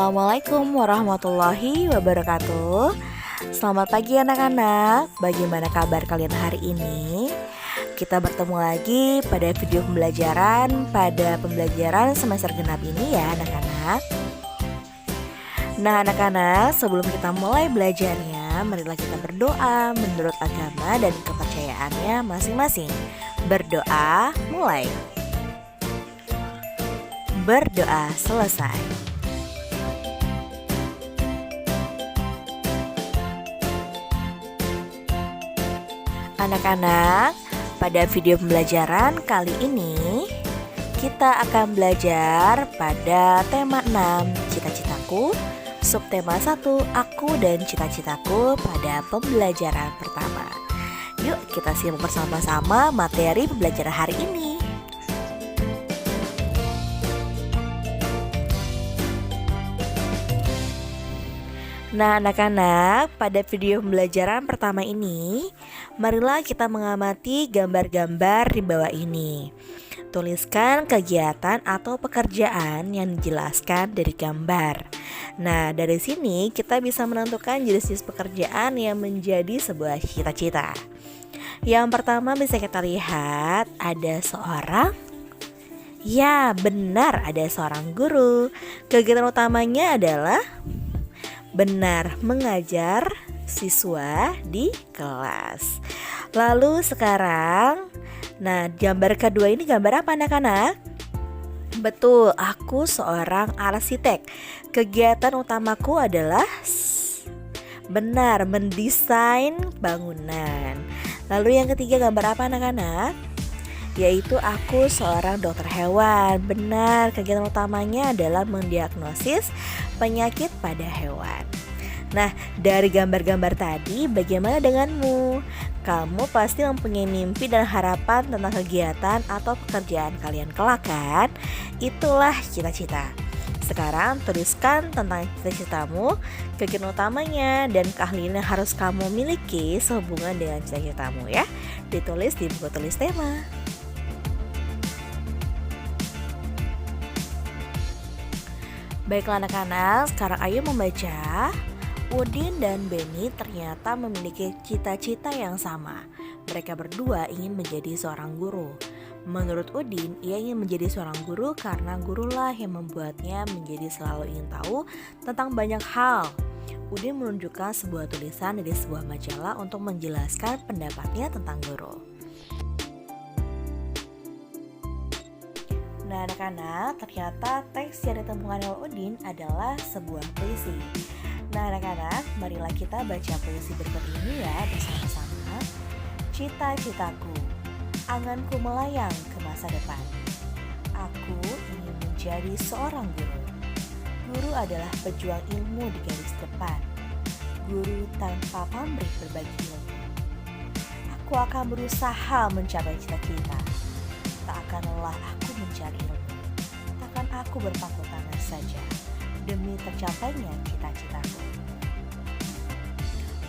Assalamualaikum warahmatullahi wabarakatuh. Selamat pagi anak-anak. Bagaimana kabar kalian hari ini? Kita bertemu lagi pada video pembelajaran pada pembelajaran semester genap ini ya anak-anak. Nah anak-anak, sebelum kita mulai belajarnya, marilah kita berdoa menurut agama dan kepercayaannya masing-masing. Berdoa mulai. Berdoa selesai. Anak-anak, pada video pembelajaran kali ini kita akan belajar pada tema 6 cita-citaku, subtema 1 aku dan cita-citaku pada pembelajaran pertama. Yuk kita simak bersama-sama materi pembelajaran hari ini. Nah anak-anak, pada video pembelajaran pertama ini, marilah kita mengamati gambar-gambar di bawah ini. Tuliskan kegiatan atau pekerjaan yang dijelaskan dari gambar. Nah dari sini kita bisa menentukan jenis-jenis pekerjaan yang menjadi sebuah cita-cita. Yang pertama bisa kita lihat ada seorang, ya benar ada seorang guru. Kegiatan utamanya adalah benar, mengajar siswa di kelas. Lalu sekarang, nah gambar kedua ini gambar apa anak-anak? Betul, aku seorang arsitek. Kegiatan utamaku adalah benar, mendesain bangunan. Lalu yang ketiga gambar apa anak-anak? Yaitu aku seorang dokter hewan. Benar, kegiatan utamanya adalah mendiagnosis penyakit pada hewan. Nah, dari gambar-gambar tadi, bagaimana denganmu? Kamu pasti mempunyai mimpi dan harapan tentang kegiatan atau pekerjaan kalian kelak kan? Itulah cita-cita. Sekarang tuliskan tentang cita-citamu, kegiatan utamanya, dan keahlian yang harus kamu miliki sehubungan dengan cita-citamu ya. Ditulis di buku tulis tema. Baiklah anak-anak, sekarang ayo membaca. Udin dan Beni ternyata memiliki cita-cita yang sama. Mereka berdua ingin menjadi seorang guru. Menurut Udin, ia ingin menjadi seorang guru karena gurulah yang membuatnya menjadi selalu ingin tahu tentang banyak hal. Udin menunjukkan sebuah tulisan dari sebuah majalah untuk menjelaskan pendapatnya tentang guru. Nah anak-anak, ternyata teks yang ditemukan oleh Udin adalah sebuah puisi. Nah anak-anak, marilah kita baca puisi berikut ini ya bersama-sama. Cita-citaku, anganku melayang ke masa depan. Aku ingin menjadi seorang guru. Guru adalah pejuang ilmu di garis depan. Guru tanpa pamrih berbagi ilmu. Aku akan berusaha mencapai cita-cita. Tak akan lelah aku mencari ilmu. Takkan aku berpangku tangan saja demi tercapainya cita-citaku.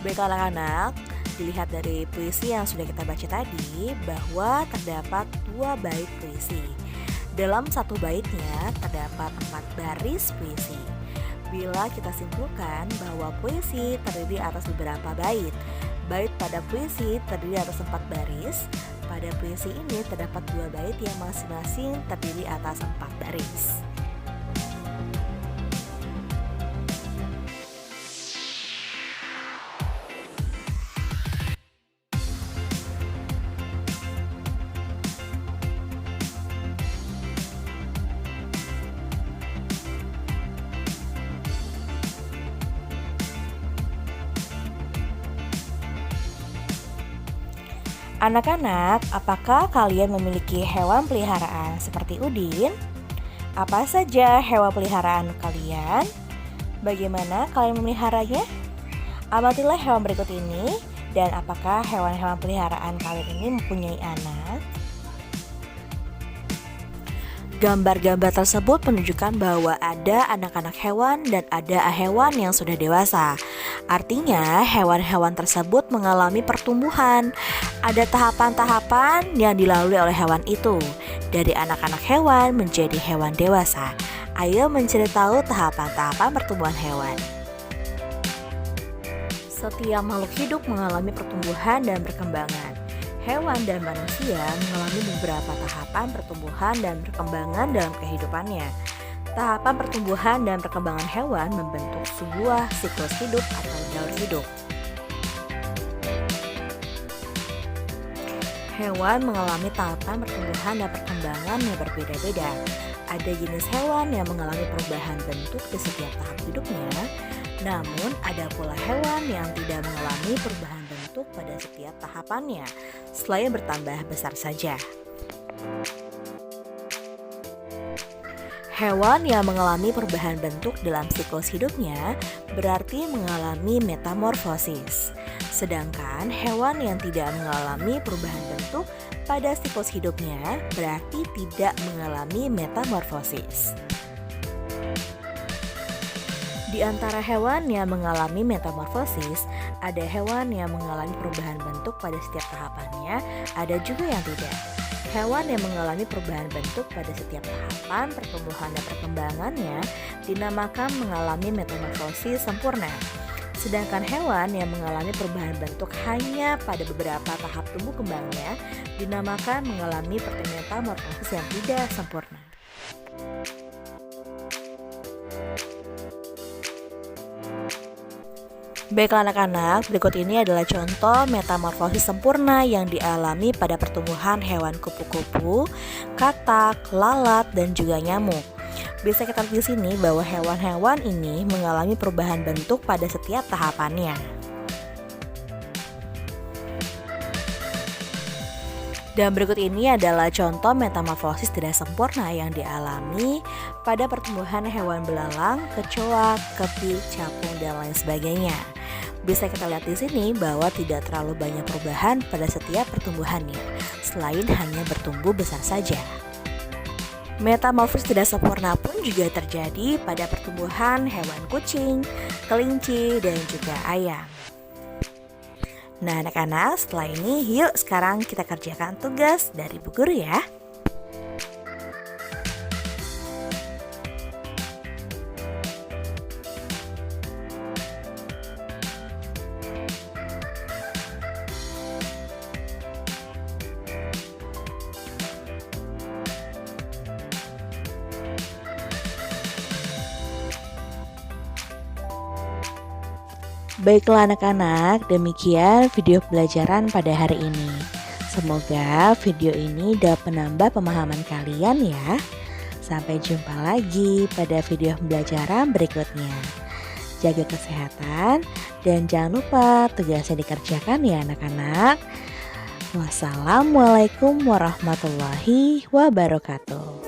Baiklah anak-anak, dilihat dari puisi yang sudah kita baca tadi bahwa terdapat 2 bait puisi. Dalam satu baitnya terdapat 4 baris puisi. Bila kita simpulkan bahwa puisi terdiri atas beberapa bait. Bait pada puisi terdiri atas 4 baris. Pada puisi ini terdapat 2 bait yang masing-masing terdiri atas 4 baris. Anak-anak, apakah kalian memiliki hewan peliharaan seperti Udin? Apa saja hewan peliharaan kalian? Bagaimana kalian memeliharanya? Amatilah hewan berikut ini, dan apakah hewan-hewan peliharaan kalian ini mempunyai anak? Gambar-gambar tersebut menunjukkan bahwa ada anak-anak hewan dan ada hewan yang sudah dewasa. Artinya hewan-hewan tersebut mengalami pertumbuhan. Ada tahapan-tahapan yang dilalui oleh hewan itu, dari anak-anak hewan menjadi hewan dewasa. Ayo mencari tahu tahapan-tahapan pertumbuhan hewan. Setiap makhluk hidup mengalami pertumbuhan dan perkembangan. Hewan dan manusia mengalami beberapa tahapan pertumbuhan dan perkembangan dalam kehidupannya. Tahapan pertumbuhan dan perkembangan hewan membentuk sebuah siklus hidup atau jalur hidup. Hewan mengalami tahapan pertumbuhan dan perkembangan yang berbeda-beda. Ada jenis hewan yang mengalami perubahan bentuk di setiap tahap hidupnya, namun ada pula hewan yang tidak mengalami perubahan bentuk pada setiap tahapannya, selain bertambah besar saja. Hewan yang mengalami perubahan bentuk dalam siklus hidupnya berarti mengalami metamorfosis. Sedangkan hewan yang tidak mengalami perubahan bentuk pada siklus hidupnya berarti tidak mengalami metamorfosis. Di antara hewan yang mengalami metamorfosis, ada hewan yang mengalami perubahan bentuk pada setiap tahapannya, ada juga yang tidak. Hewan yang mengalami perubahan bentuk pada setiap tahapan pertumbuhan dan perkembangannya dinamakan mengalami metamorfosis sempurna. Sedangkan hewan yang mengalami perubahan bentuk hanya pada beberapa tahap tumbuh kembangnya dinamakan mengalami metamorfosis yang tidak sempurna. Baiklah anak-anak, berikut ini adalah contoh metamorfosis sempurna yang dialami pada pertumbuhan hewan kupu-kupu, katak, lalat, dan juga nyamuk. Bisa kita lihat di sini bahwa hewan-hewan ini mengalami perubahan bentuk pada setiap tahapannya. Dan berikut ini adalah contoh metamorfosis tidak sempurna yang dialami pada pertumbuhan hewan belalang, kecoa, kepik, capung, dan lain sebagainya. Bisa kita lihat di sini bahwa tidak terlalu banyak perubahan pada setiap pertumbuhannya, selain hanya bertumbuh besar saja. Metamorfosis tidak sempurna pun juga terjadi pada pertumbuhan hewan kucing, kelinci, dan juga ayam. Nah anak-anak, setelah ini yuk sekarang kita kerjakan tugas dari Bu Guru ya. Baiklah anak-anak, demikian video pembelajaran pada hari ini. Semoga video ini dapat menambah pemahaman kalian ya. Sampai jumpa lagi pada video pembelajaran berikutnya. Jaga kesehatan dan jangan lupa tugasnya dikerjakan ya anak-anak. Wassalamualaikum warahmatullahi wabarakatuh.